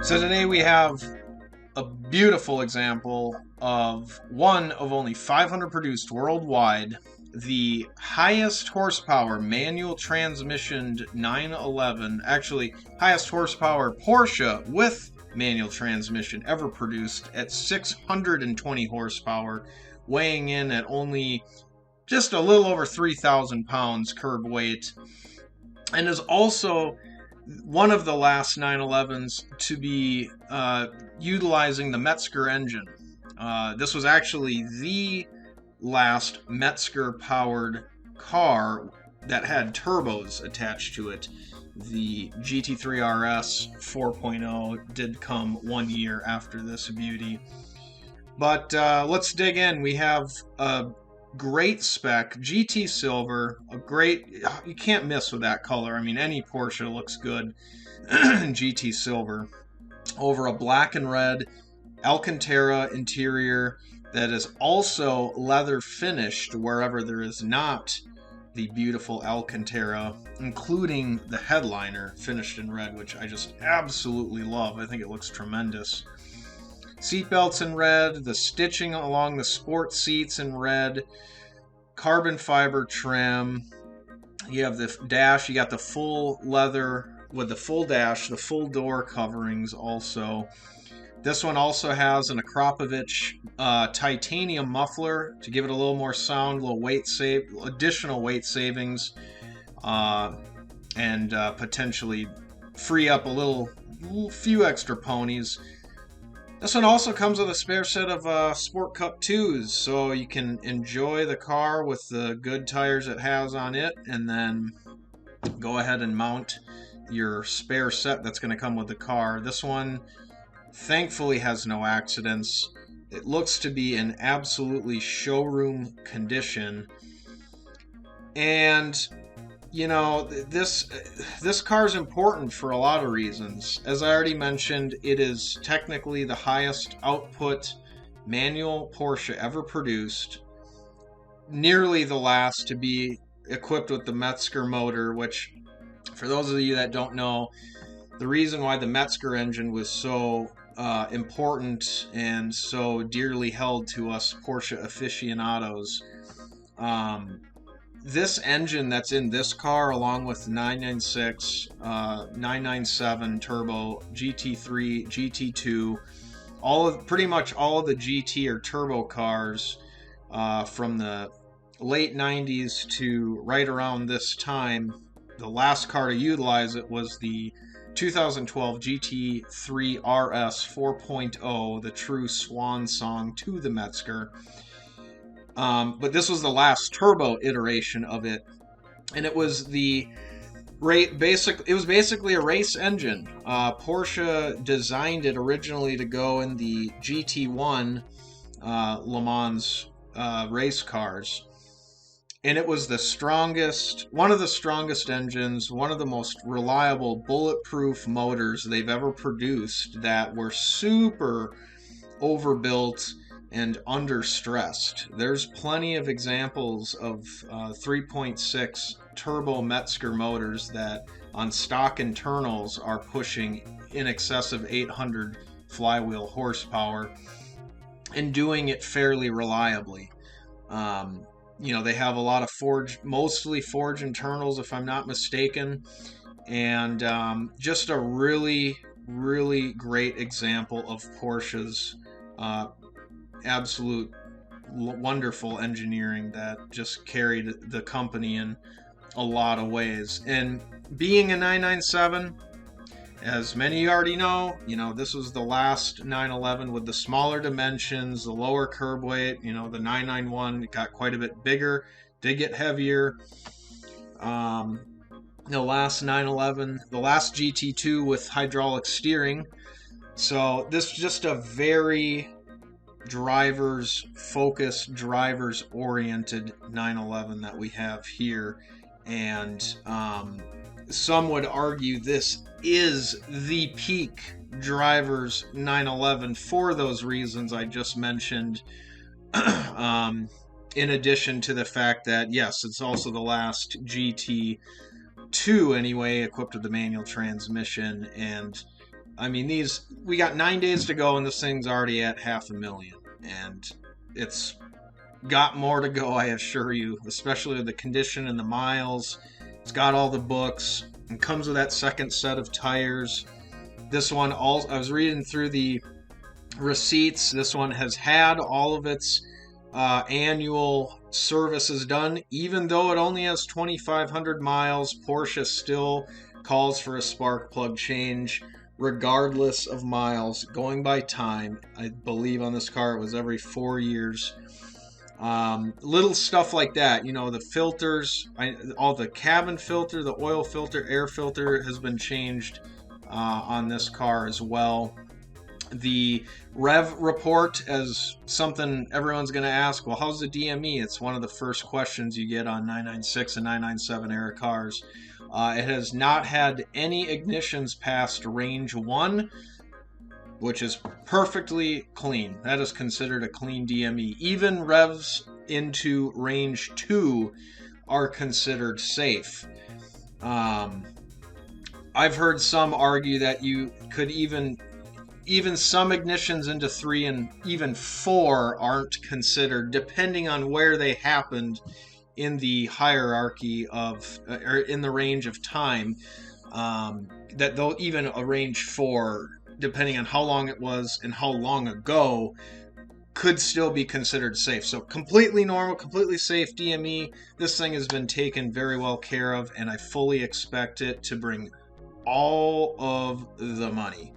So today we have a beautiful example of one of only 500 produced worldwide, the highest horsepower manual transmissioned 911, actually highest horsepower Porsche with manual transmission ever produced at 620 horsepower, weighing in at only just a little over 3,000 pounds curb weight, and is also one of the last 911s to be utilizing the Metzger engine. This was actually the last Metzger-powered car that had turbos attached to it. The GT2RS 4.0 did come 1 year after this beauty. But let's dig in. We have a great spec GT silver, you can't miss with that color. I mean, any Porsche looks good in GT silver over a black and red Alcantara interior that is also leather finished wherever there is not the beautiful Alcantara, including the headliner finished in red, which I just absolutely love. I think it looks tremendous. Seatbelts in red, the stitching along the sport seats in red, carbon fiber trim. You have the dash, you got the full leather with the full dash, the full door coverings also. This one also has an Akrapovic titanium muffler to give it a little more sound, a little additional weight savings, and potentially free up a few extra ponies. This one also comes with a spare set of Sport Cup 2s, so you can enjoy the car with the good tires it has on it, and then go ahead and mount your spare set that's going to come with the car. This one thankfully has no accidents. It looks to be in absolutely showroom condition, and you know, this car is important for a lot of reasons. As I already mentioned, it is technically the highest output manual Porsche ever produced, nearly the last to be equipped with the Metzger motor, which, for those of you that don't know, the reason why the Metzger engine was so important and so dearly held to us Porsche aficionados, this engine that's in this car, along with 996, 997 turbo, GT3, GT2, pretty much all of the GT or turbo cars from the late 90s to right around this time. The last car to utilize it was the 2012 GT3RS 4.0, the true swan song to the Metzger. But this was the last turbo iteration of it, and it was basically a race engine. Porsche designed it originally to go in the GT1 Le Mans race cars, and it was one of the strongest engines, one of the most reliable bulletproof motors they've ever produced, that were super overbuilt and understressed. There's plenty of examples of 3.6 turbo Metzger motors that on stock internals are pushing in excess of 800 flywheel horsepower and doing it fairly reliably. You know, they have a lot of mostly forge internals, if I'm not mistaken, and just a really, really great example of Porsche's absolute wonderful engineering that just carried the company in a lot of ways. And being a 997, as many of you already know, this was the last 911 with the smaller dimensions, the lower curb weight. The 991 got quite a bit bigger, did get heavier. The last 911, the last GT2 with hydraulic steering. So this is just a very drivers focused, drivers oriented 911 that we have here, and some would argue this is the peak drivers 911 for those reasons I just mentioned, in addition to the fact that, yes, it's also the last GT2 anyway equipped with the manual transmission, and I mean, we got 9 days to go, and this thing's already at 500,000, and it's got more to go, I assure you, especially with the condition and the miles. It's got all the books and comes with that second set of tires. This one, I was reading through the receipts. This one has had all of its annual services done. Even though it only has 2,500 miles, Porsche still calls for a spark plug change regardless of miles. Going by time, I believe on this car it was every 4 years. Little stuff like that, you know, the filters, all the cabin filter, the oil filter, air filter has been changed on this car as well. The rev report, as something everyone's going to ask, well, how's the DME? It's one of the first questions you get on 996 and 997 era cars. It has not had any ignitions past range 1, which is perfectly clean. That is considered a clean DME. Even revs into range 2 are considered safe. I've heard some argue that you could even some ignitions into 3 and even 4 aren't considered, depending on where they happened in the hierarchy of, or in the range of time, that they'll even a range 4, depending on how long it was and how long ago, could still be considered safe. So completely normal, completely safe DME. This thing has been taken very well care of, and I fully expect it to bring all of the money.